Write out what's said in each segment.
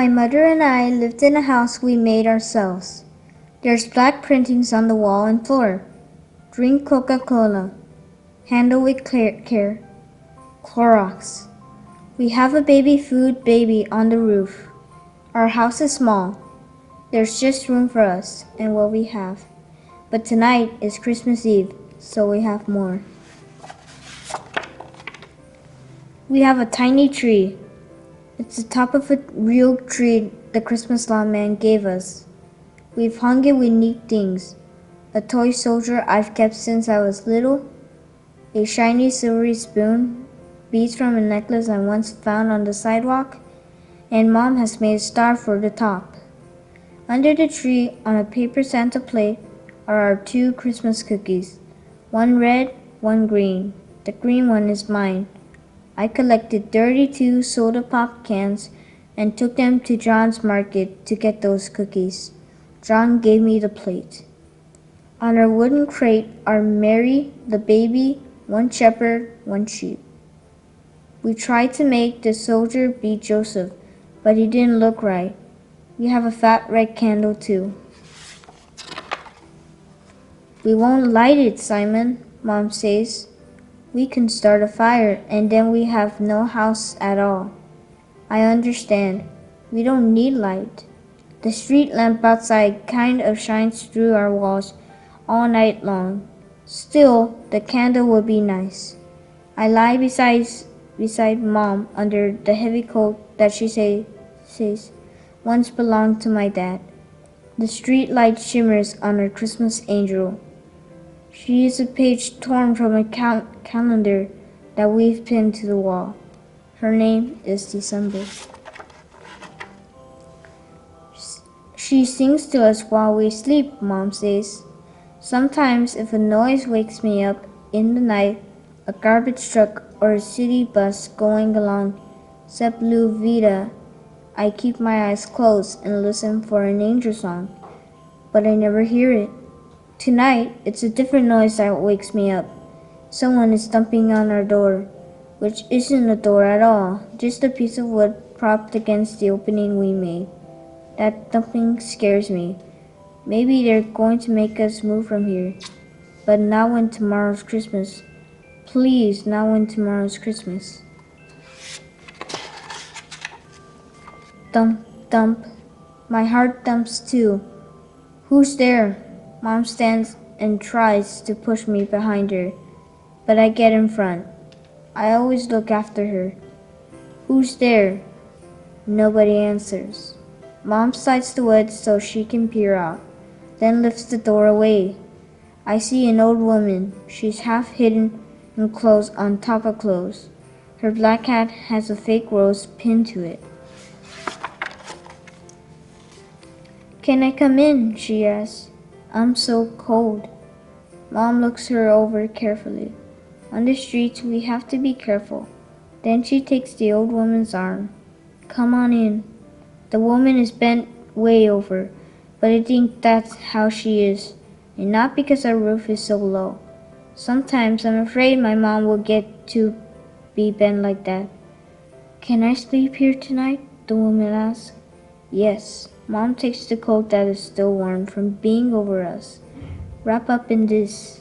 My mother and I lived in a house we made ourselves. There's black printings on the wall and floor. Drink Coca-Cola. Handle with care. Clorox. We have a baby food baby on the roof. Our house is small. There's just room for us and what we have. But tonight is Christmas Eve, so we have more. We have a tiny tree. It's the top of a real tree the Christmas snowman gave us. We've hung it with neat things. A toy soldier I've kept since I was little. A shiny silvery spoon. Beads from a necklace I once found on the sidewalk. And Mom has made a star for the top. Under the tree, on a paper Santa plate, are our 2 Christmas cookies. One red, one green. The green one is mine. I collected 32 soda pop cans and took them to John's market to get those cookies. John gave me the plate. On our wooden crate are Mary, the baby, 1 shepherd, 1 sheep. We tried to make the soldier be Joseph, but he didn't look right. We have a fat red candle too. We won't light it, Simon, Mom says. We can start a fire and then we have no house at all. I understand. We don't need light. The street lamp outside kind of shines through our walls all night long. Still, the candle would be nice. I lie beside Mom under the heavy coat that she says once belonged to my dad. The street light shimmers on her Christmas angel. She is a page torn from a calendar that we've pinned to the wall. Her name is December. She sings to us while we sleep, Mom says. Sometimes if a noise wakes me up in the night, a garbage truck or a city bus going along Seplu Vida, I keep my eyes closed and listen for an angel song, but I never hear it. Tonight, it's a different noise that wakes me up. Someone is thumping on our door, which isn't a door at all, just a piece of wood propped against the opening we made. That thumping scares me. Maybe they're going to make us move from here. But not when tomorrow's Christmas. Please, not when tomorrow's Christmas. Thump, thump. My heart thumps too. Who's there? Mom stands and tries to push me behind her, but I get in front. I always look after her. Who's there? Nobody answers. Mom slides the wood so she can peer out, then lifts the door away. I see an old woman. She's half hidden in clothes on top of clothes. Her black hat has a fake rose pinned to it. Can I come in? She asks. I'm so cold. Mom looks her over carefully. On the streets, we have to be careful. Then she takes the old woman's arm. Come on in. The woman is bent way over, but I think that's how she is, and not because our roof is so low. Sometimes I'm afraid my mom will get to be bent like that. Can I sleep here tonight? The woman asks. Yes. Mom takes the coat that is still warm from being over us. Wrap up in this.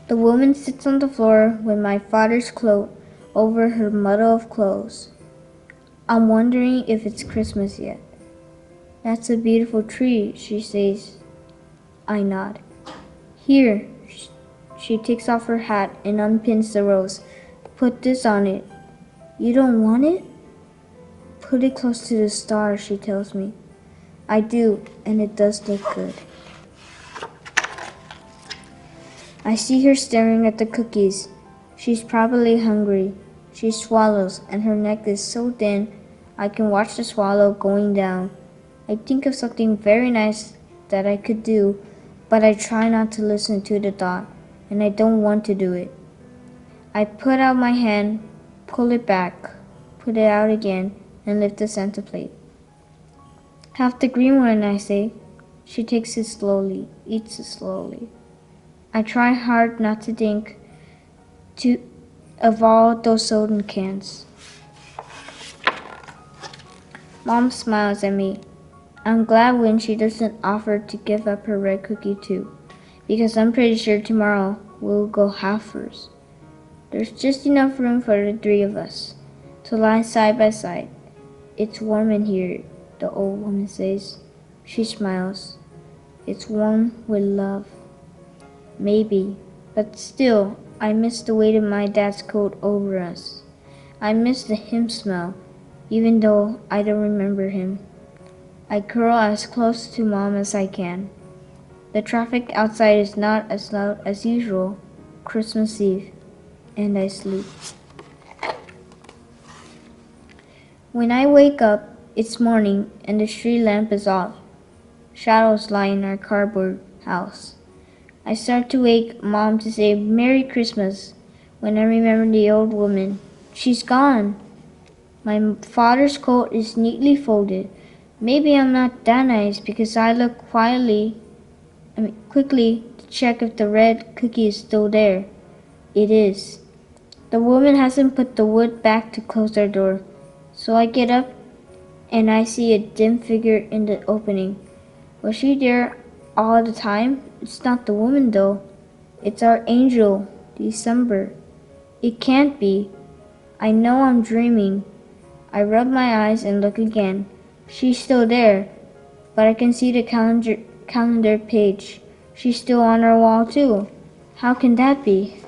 The woman sits on the floor with my father's cloak over her muddle of clothes. I'm wondering if it's Christmas yet. That's a beautiful tree, she says. I nod. Here. She takes off her hat and unpins the rose. Put this on it. You don't want it? Put it close to the star, she tells me. I do, and it does look good. I see her staring at the cookies. She's probably hungry. She swallows, and her neck is so thin I can watch the swallow going down. I think of something very nice that I could do, but I try not to listen to the thought, and I don't want to do it. I put out my hand, pull it back, put it out again, and lift the Santa plate. Have the green one, I say. She takes it slowly, eats it slowly. I try hard not to think of all those soda cans. Mom smiles at me. I'm glad when she doesn't offer to give up her red cookie too, because I'm pretty sure tomorrow we'll go halfers. There's just enough room for the three of us to lie side by side. It's warm in here, the old woman says. She smiles. It's warm with love. Maybe, but still, I miss the weight of my dad's coat over us. I miss the him smell, even though I don't remember him. I curl as close to Mom as I can. The traffic outside is not as loud as usual, Christmas Eve, and I sleep. When I wake up, it's morning and the street lamp is off. Shadows lie in our cardboard house. I start to wake Mom to say Merry Christmas when I remember the old woman. She's gone. My father's coat is neatly folded. Maybe I'm not that nice because I look quickly to check if the red cookie is still there. It is. The woman hasn't put the wood back to close our door, so I get up and I see a dim figure in the opening. Was she there all the time? It's not the woman though. It's our angel, December. It can't be. I know I'm dreaming. I rub my eyes and look again. She's still there, but I can see the calendar page. She's still on our wall too. How can that be?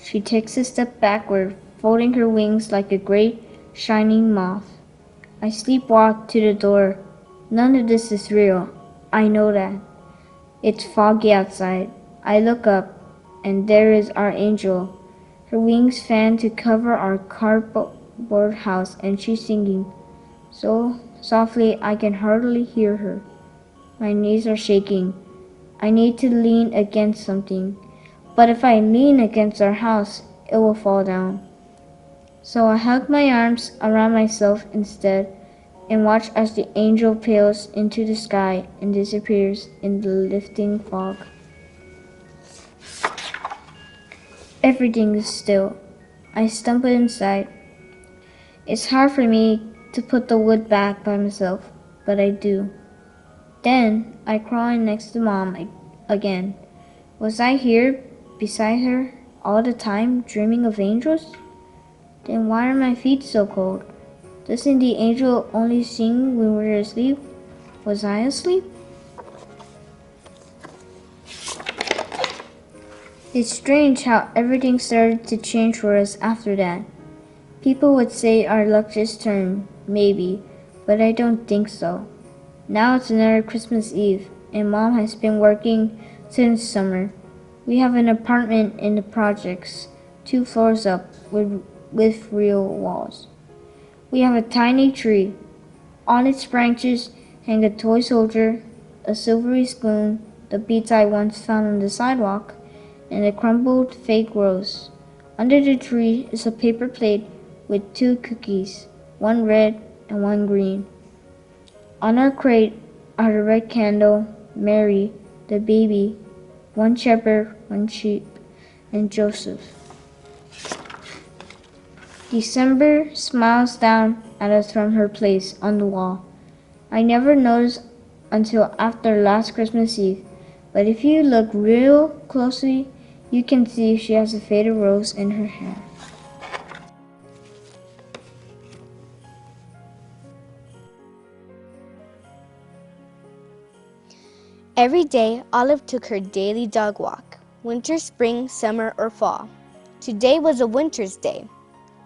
She takes a step backward, folding her wings like a great, shining moth. I sleepwalk to the door. None of this is real. I know that. It's foggy outside. I look up, and there is our angel. Her wings fan to cover our cardboard house, and she's singing so softly I can hardly hear her. My knees are shaking. I need to lean against something. But if I lean against our house, it will fall down. So I hug my arms around myself instead and watch as the angel pales into the sky and disappears in the lifting fog. Everything is still. I stumble inside. It's hard for me to put the wood back by myself, but I do. Then I crawl in next to Mom again. Was I here beside her all the time dreaming of angels? Then why are my feet so cold? Doesn't the angel only sing when we're asleep? Was I asleep? It's strange how everything started to change for us after that. People would say our luck just turned, maybe, but I don't think so. Now it's another Christmas Eve, and Mom has been working since summer. We have an apartment in the projects, 2 floors up, with real walls. We have a tiny tree. On its branches hang a toy soldier, a silvery spoon, the beads I once found on the sidewalk, and a crumbled fake rose. Under the tree is a paper plate with 2 cookies, one red and one green. On our crate are the red candle, Mary, the baby, one shepherd, one sheep, and Joseph. December smiles down at us from her place on the wall. I never noticed until after last Christmas Eve, but if you look real closely, you can see she has a faded rose in her hair. Every day, Olive took her daily dog walk, winter, spring, summer, or fall. Today was a winter's day.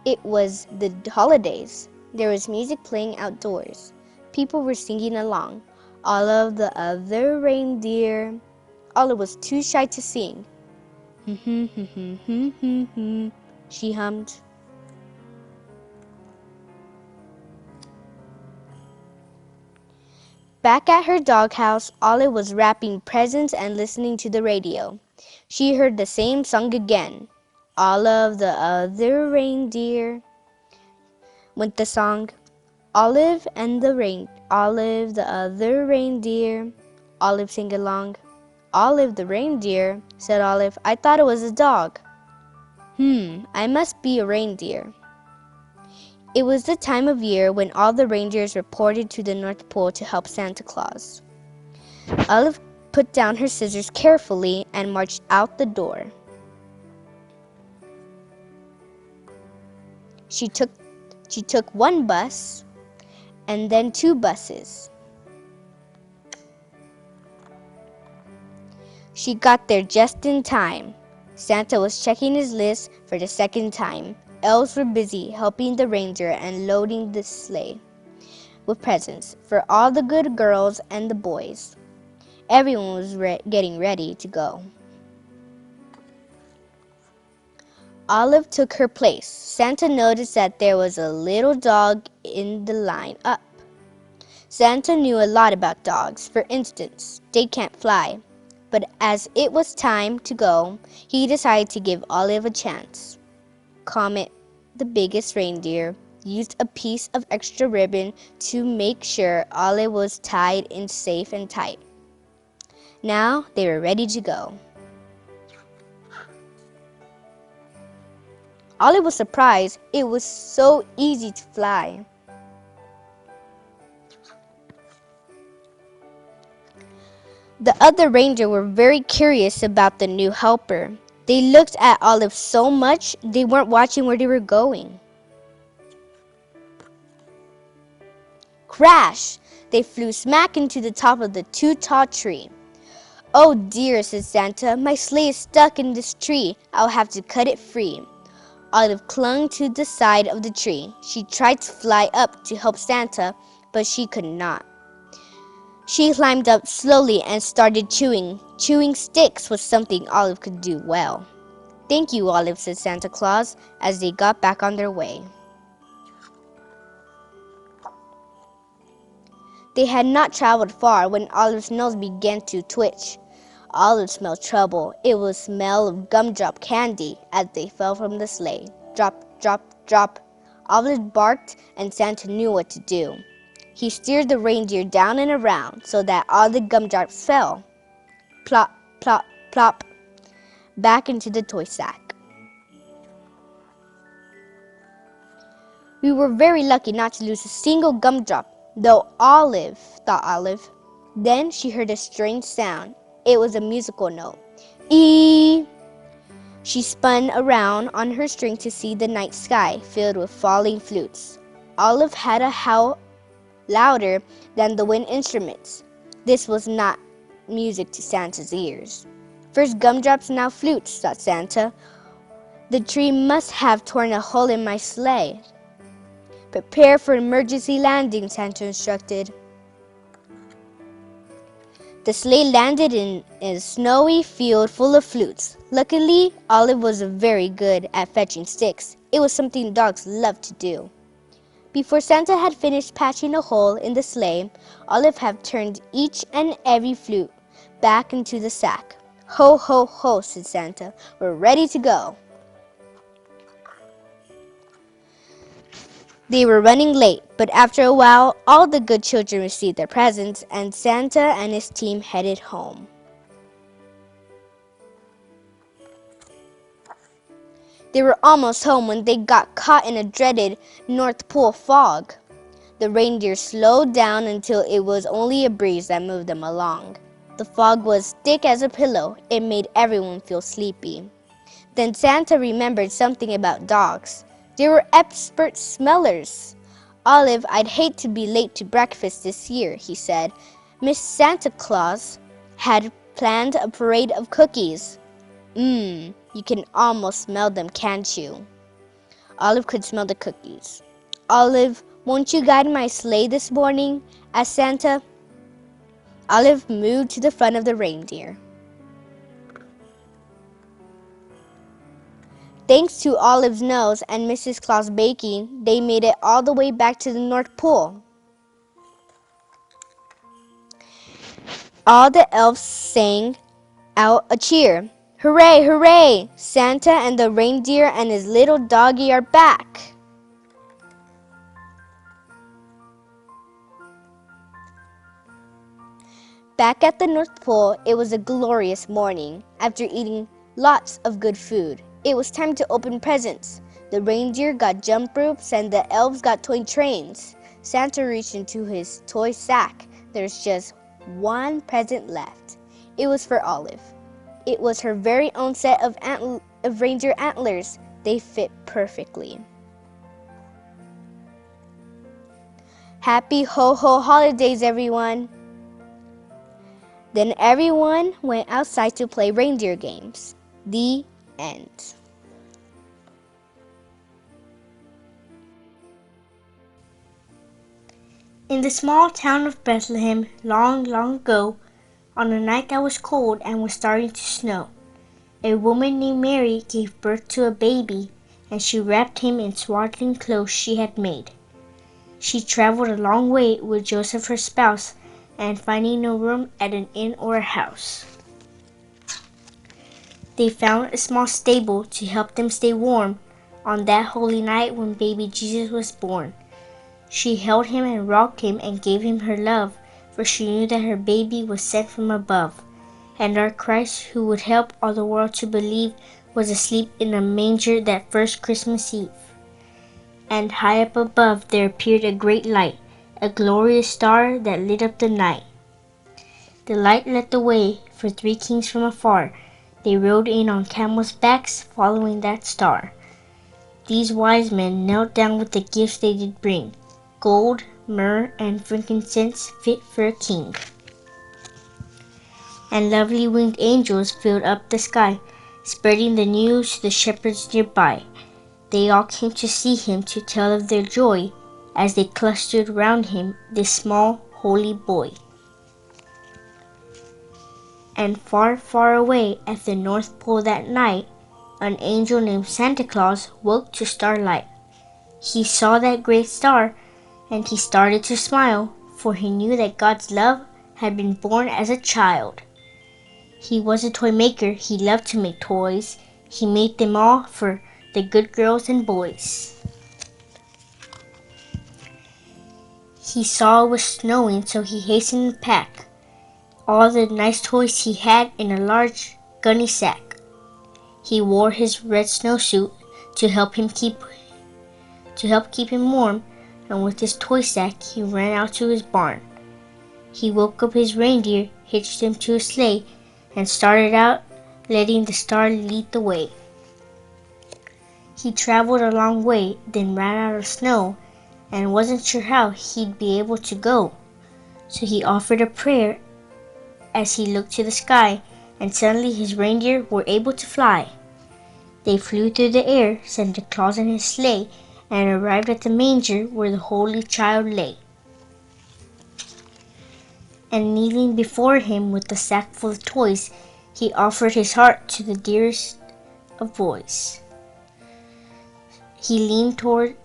It was the holidays. There was music playing outdoors. People were singing along. Olive the other reindeer. Olive was too shy to sing. She hummed. Back at her doghouse, Olive was wrapping presents and listening to the radio. She heard the same song again. Olive the other reindeer. Went the song. Olive the other reindeer. Olive sang along. Olive the reindeer, said Olive. I thought it was a dog. I must be a reindeer. It was the time of year when all the reindeers reported to the North Pole to help Santa Claus. Olive put down her scissors carefully and marched out the door. She took one bus and then 2 buses. She got there just in time. Santa was checking his list for the second time. Elves were busy helping the reindeer and loading the sleigh with presents for all the good girls and the boys. Everyone was getting ready to go. Olive took her place. Santa noticed that there was a little dog in the line up. Santa knew a lot about dogs. For instance, they can't fly. But as it was time to go, he decided to give Olive a chance. Comet, the biggest reindeer, used a piece of extra ribbon to make sure Olive was tied in safe and tight. Now they were ready to go. Olive was surprised. It was so easy to fly. The other reindeer were very curious about the new helper. They looked at Olive so much they weren't watching where they were going. Crash! They flew smack into the top of the too-tall tree. "Oh dear," said Santa, "my sleigh is stuck in this tree. I'll have to cut it free." Olive clung to the side of the tree. She tried to fly up to help Santa, but she could not. She climbed up slowly and started chewing. Chewing sticks was something Olive could do well. "Thank you, Olive," said Santa Claus as they got back on their way. They had not traveled far when Olive's nose began to twitch. Olive smelled trouble. It was the smell of gumdrop candy as they fell from the sleigh. Drop, drop, drop. Olive barked and Santa knew what to do. He steered the reindeer down and around so that all the gumdrops fell. Plop, plop, plop. Back into the toy sack. "We were very lucky not to lose a single gumdrop, though, Olive," thought Olive. Then she heard a strange sound. It was a musical note. "Ee!" She spun around on her string to see the night sky filled with falling flutes. Olive had a howl louder than the wind instruments. This was not music to Santa's ears. "First gumdrops, now flutes," thought Santa. "The tree must have torn a hole in my sleigh." "Prepare for emergency landing," Santa instructed. The sleigh landed in a snowy field full of flutes. Luckily, Olive was very good at fetching sticks. It was something dogs loved to do. Before Santa had finished patching a hole in the sleigh, Olive had turned each and every flute back into the sack. "Ho, ho, ho," said Santa. "We're ready to go." They were running late, but after a while, all the good children received their presents, and Santa and his team headed home. They were almost home when they got caught in a dreaded North Pole fog. The reindeer slowed down until it was only a breeze that moved them along. The fog was thick as a pillow. It made everyone feel sleepy. Then Santa remembered something about dogs. They were expert smellers. "Olive, I'd hate to be late to breakfast this year," he said. "Miss Santa Claus had planned a parade of cookies." You can almost smell them, can't you?" Olive could smell the cookies. "Olive, won't you guide my sleigh this morning?" asked Santa. Olive moved to the front of the reindeer. Thanks to Olive's nose and Mrs. Claus' baking, they made it all the way back to the North Pole. All the elves sang out a cheer. "Hooray, hooray! Santa and the reindeer and his little doggy are back!" Back at the North Pole, it was a glorious morning. After eating lots of good food, it was time to open presents. The reindeer got jump ropes and the elves got toy trains. Santa reached into his toy sack. There's just one present left. It was for Olive. It was her very own set of reindeer antlers. They fit perfectly. Happy ho-ho holidays, everyone! Then everyone went outside to play reindeer games. The end. In the small town of Bethlehem, long, long ago, on a night that was cold and was starting to snow, a woman named Mary gave birth to a baby, and she wrapped him in swaddling clothes she had made. She traveled a long way with Joseph her spouse, and finding no room at an inn or a house, they found a small stable to help them stay warm on that holy night when baby Jesus was born. She held him and rocked him and gave him her love, for she knew that her baby was sent from above, and our Christ, who would help all the world to believe, was asleep in a manger that first Christmas Eve. And high up above there appeared a great light, a glorious star that lit up the night. The light led the way for 3 kings from afar. They rode in on camels' backs, following that star. These wise men knelt down with the gifts they did bring, gold, myrrh, and frankincense fit for a king. And lovely winged angels filled up the sky, spreading the news to the shepherds nearby. They all came to see him to tell of their joy, as they clustered round him, this small, holy boy. And far, far away at the North Pole that night, an angel named Santa Claus woke to starlight. He saw that great star, and he started to smile, for he knew that God's love had been born as a child. He was a toy maker, he loved to make toys. He made them all for the good girls and boys. He saw it was snowing, so he hastened to pack all the nice toys he had in a large gunny sack. He wore his red snowsuit to help keep him warm, and with his toy sack he ran out to his barn. He woke up his reindeer, hitched him to a sleigh, and started out, letting the star lead the way. He traveled a long way, then ran out of snow, and wasn't sure how he'd be able to go. So he offered a prayer as he looked to the sky, and suddenly his reindeer were able to fly. They flew through the air, Santa Claus and his sleigh, and arrived at the manger where the Holy Child lay. And kneeling before him with a sack full of toys, he offered his heart to the dearest of boys. He leaned toward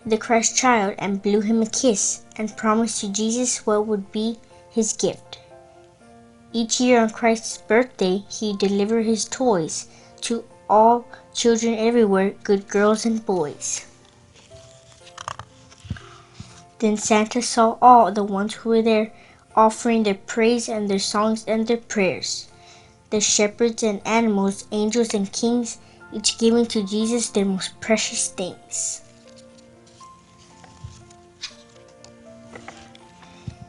the Christ child and blew him a kiss, and promised to Jesus what would be his gift. Each year on Christ's birthday, he delivered his toys to all children everywhere, good girls and boys. Then Santa saw all the ones who were there, offering their praise and their songs and their prayers. The shepherds and animals, angels and kings, each giving to Jesus their most precious things.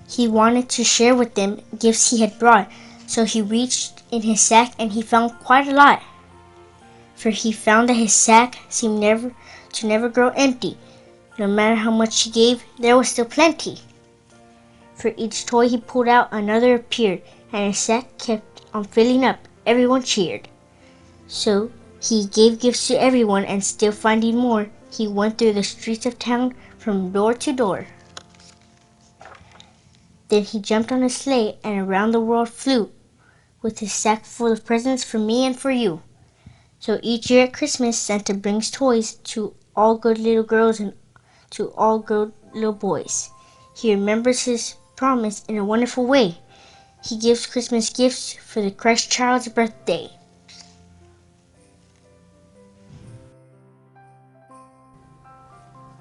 He wanted to share with them gifts he had brought, so he reached in his sack and he found quite a lot. For he found that his sack seemed never grow empty. No matter how much he gave, there was still plenty. For each toy he pulled out, another appeared, and his sack kept on filling up. Everyone cheered. So he gave gifts to everyone, and still finding more, he went through the streets of town from door to door. Then he jumped on a sleigh and around the world flew, with his sack full of presents for me and for you. So each year at Christmas, Santa brings toys to all good little girls and to all good little boys. He remembers his promise in a wonderful way. He gives Christmas gifts for the Christ child's birthday.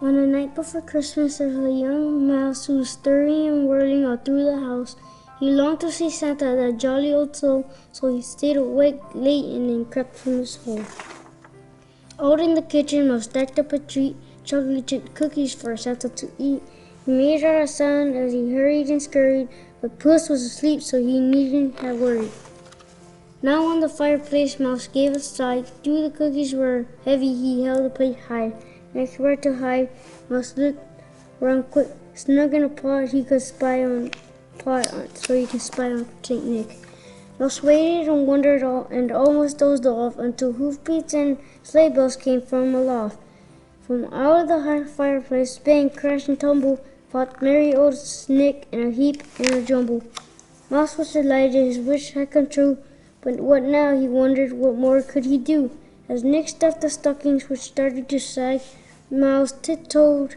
On the night before Christmas, there was a young mouse who was stirring and whirling all through the house. He longed to see Santa, that jolly old soul, so he stayed awake late and then crept from his hole. Out in the kitchen, Mouse stacked up a treat, chocolate chip cookies for Santa to eat. He made out a sound as he hurried and scurried, but Puss was asleep, so he needn't have worried. Now on the fireplace, Mouse gave a sigh. Though the cookies were heavy, he held the plate high. Next where to hide, Mouse looked around quick. Snug in a pot, he could spy on so he could spy on Saint Nick. Mouse waited and wondered and almost dozed off until hoofbeats and sleigh bells came from aloft. From out of the high fireplace, bang, crash, and tumble, fought merry old Nick in a heap and a jumble. Mouse was delighted, his wish had come true, but what now, he wondered, what more could he do? As Nick stuffed the stockings which started to sag, Mouse tiptoed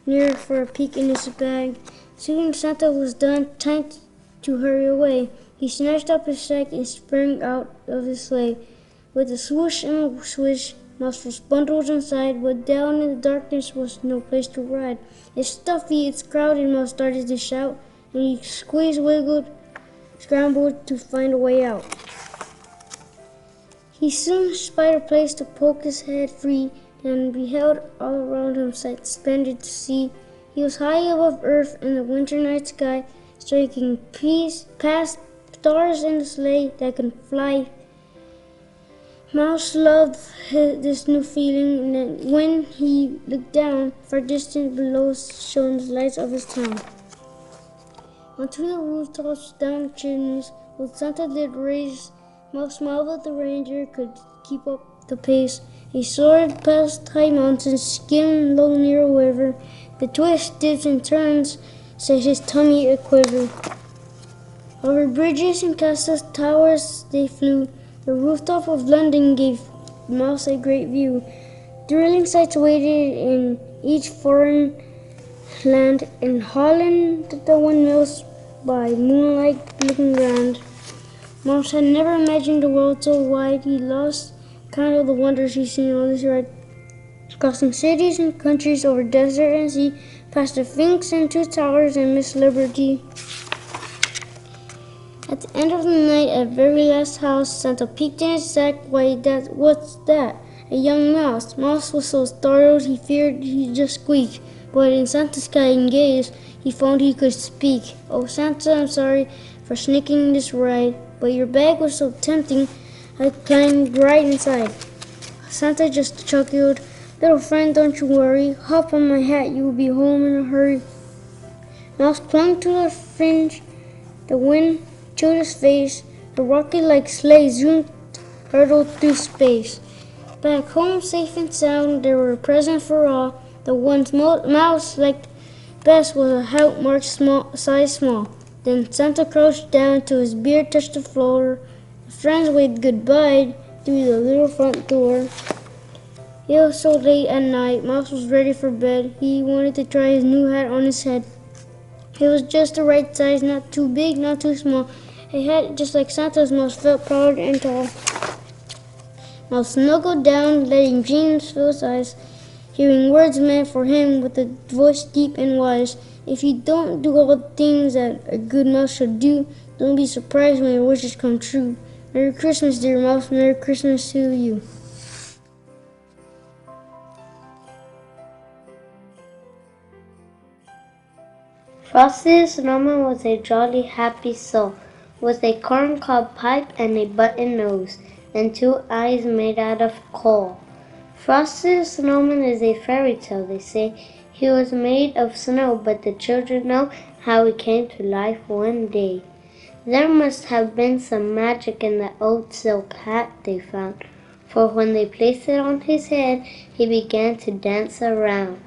near for a peek in his bag. Soon Santa was done, time to hurry away. He snatched up his sack and sprang out of his sleigh. With a swoosh and a swish, Mouse was bundled inside, but down in the darkness was no place to ride. It's stuffy, it's crowded, Mouse started to shout, and he squeezed, wiggled, scrambled to find a way out. He soon spied a place to poke his head free, and beheld all around him sights splendid to see. He was high above earth in the winter night sky, striking past stars in the sleigh that can fly. Mouse loved this new feeling, and when he looked down, far distant below shone the lights of his town. Onto the rooftops, down the chimneys, with Santa did raise, Mouse marveled the reindeer could keep up the pace. He soared past high mountains, skimmed low near a river. The twists, dips, and turns set his tummy a quiver. Over bridges and castles, towers they flew. The rooftop of London gave Mouse a great view. Thrilling sights waited in each foreign land. In Holland, the windmills by moonlight looking grand. Mouse had never imagined a world so wide. He lost count of the wonders he'd seen on this ride. Crossing cities and countries, over desert and sea, past the Sphinx and two towers and Miss Liberty. At the end of the night, at very last house, Santa peeked in his sack. Why, what's that? A young mouse. Mouse was so startled he feared he'd just squeak. But in Santa's kind gaze, he found he could speak. Oh, Santa, I'm sorry for sneaking this ride, but your bag was so tempting, I climbed right inside. Santa just chuckled. Little friend, don't you worry. Hop on my hat, you'll be home in a hurry. Mouse clung to the fringe. The wind chilled his face. The rocket-like sleigh zoomed, hurtled through space. Back home, safe and sound, there were presents for all. The one Mouse liked best was a hat marked size small. Then Santa crouched down till his beard touched the floor. The friends waved goodbye through the little front door. It was so late at night, Mouse was ready for bed. He wanted to try his new hat on his head. It was just the right size, not too big, not too small. A hat just like Santa's. Mouse felt proud and tall. Mouse snuggled down, letting dreams fill his eyes, hearing words meant for him with a voice deep and wise. If you don't do all the things that a good mouse should do, don't be surprised when your wishes come true. Merry Christmas, dear mouse. Merry Christmas to you. Frosty the Snowman was a jolly, happy soul, with a corncob pipe and a button nose, and two eyes made out of coal. Frosty the Snowman is a fairy tale, they say. He was made of snow, but the children know how he came to life one day. There must have been some magic in the old silk hat they found, for when they placed it on his head, he began to dance around.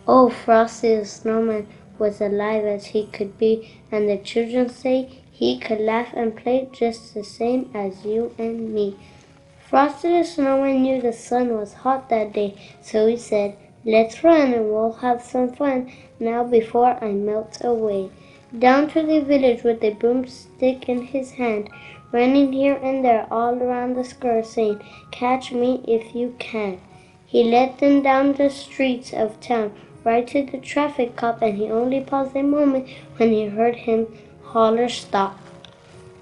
Oh, Frosty the Snowman was alive as he could be, and the children say he could laugh and play just the same as you and me. Frosty the Snowman knew the sun was hot that day, so he said, "Let's run and we'll have some fun now before I melt away." Down to the village with a broomstick in his hand, running here and there all around the square, saying, "Catch me if you can." He led them down the streets of town, right to the traffic cop, and he only paused a moment when he heard him holler, "Stop."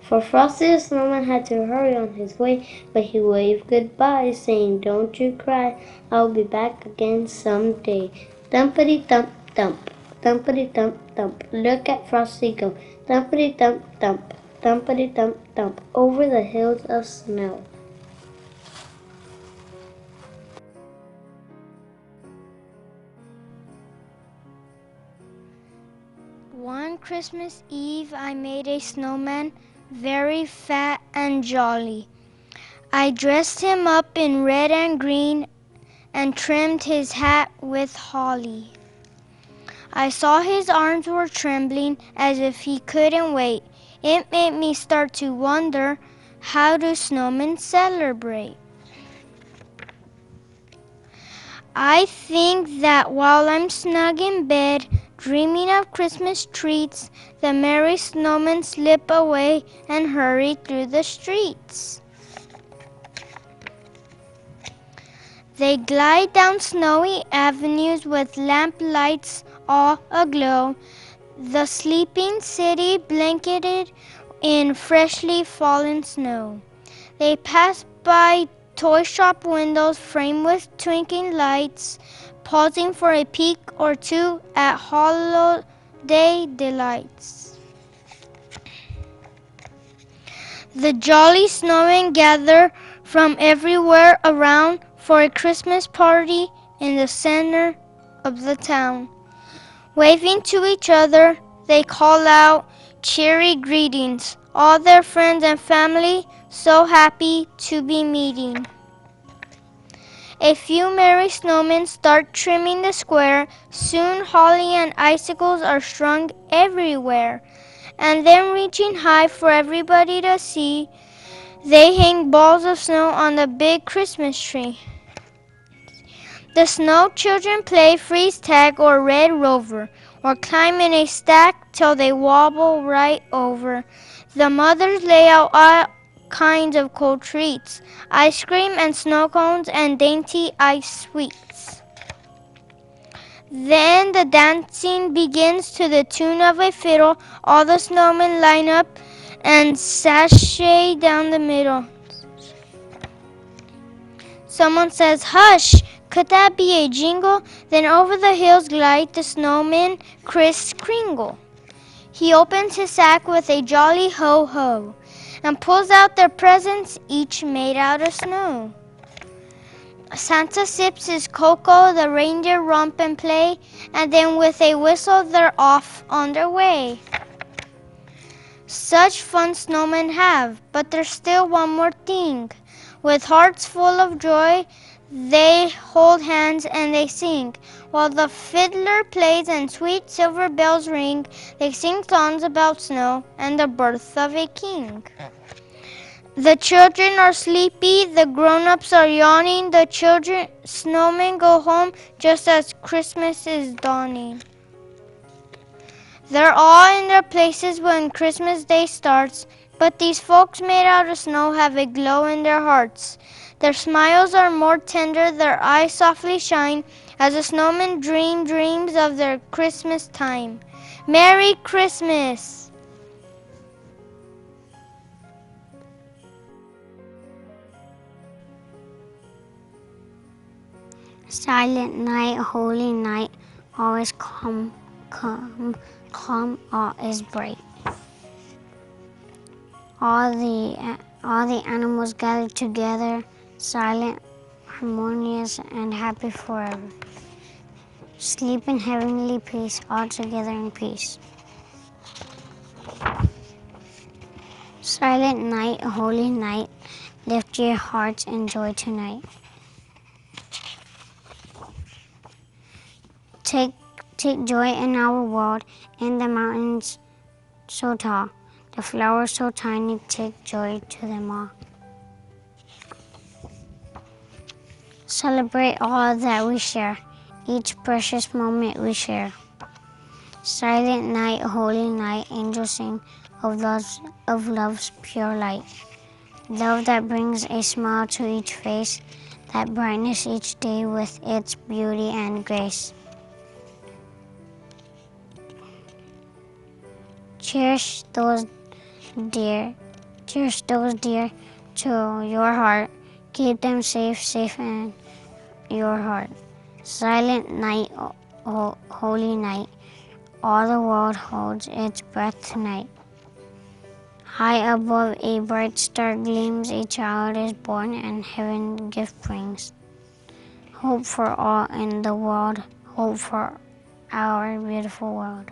For Frosty the Snowman had to hurry on his way, but he waved goodbye, saying, "Don't you cry, I'll be back again someday." Thumpity thump thump, thumpity thump thump, look at Frosty go. Thumpity thump thump, thumpity thump thump, over the hills of snow. One Christmas Eve, I made a snowman very fat and jolly. I dressed him up in red and green and trimmed his hat with holly. I saw his arms were trembling as if he couldn't wait. It made me start to wonder, how do snowmen celebrate? I think that while I'm snug in bed, dreaming of Christmas treats, the merry snowmen slip away and hurry through the streets. They glide down snowy avenues with lamp lights all aglow, the sleeping city blanketed in freshly fallen snow. They pass by toy shop windows framed with twinkling lights, pausing for a peek or two at holiday delights. The jolly snowmen gather from everywhere around for a Christmas party in the center of the town. Waving to each other, they call out cheery greetings, all their friends and family so happy to be meeting. A few merry snowmen start trimming the square. Soon holly and icicles are strung everywhere. And then reaching high for everybody to see, they hang balls of snow on the big Christmas tree. The snow children play freeze tag or red rover, or climb in a stack till they wobble right over. The mothers lay out all kinds of cold treats, ice cream and snow cones and dainty ice sweets. Then the dancing begins to the tune of a fiddle. All the snowmen line up and sashay down the middle. Someone says, "Hush! Could that be a jingle?" Then over the hills glide the snowman, Kris Kringle. He opens his sack with a jolly ho-ho and pulls out their presents, each made out of snow. Santa sips his cocoa, the reindeer romp and play, and then with a whistle they're off on their way. Such fun snowmen have, but there's still one more thing. With hearts full of joy, they hold hands and they sing. While the fiddler plays and sweet silver bells ring, they sing songs about snow and the birth of a king. The children are sleepy, the grown-ups are yawning, the snowmen go home just as Christmas is dawning. They're all in their places when Christmas Day starts, but these folks made out of snow have a glow in their hearts. Their smiles are more tender, their eyes softly shine, as the snowmen dream dreams of their Christmas time. Merry Christmas! Silent night, holy night, all is calm, all is bright. All the animals gathered together, silent, harmonious, and happy forever. Sleep in heavenly peace, all together in peace. Silent night, holy night, lift your hearts in joy tonight. Take joy in our world, in the mountains so tall, the flowers so tiny, take joy to them all. Celebrate all that we share, each precious moment we share. Silent night, holy night, angels sing of love's pure light. Love that brings a smile to each face, that brightens each day with its beauty and grace. Cherish those dear Cheers those dear to your heart. Keep them safe, safe in your heart. Silent night, holy night, all the world holds its breath tonight. High above a bright star gleams, a child is born and heaven gift brings. Hope for all in the world, hope for our beautiful world.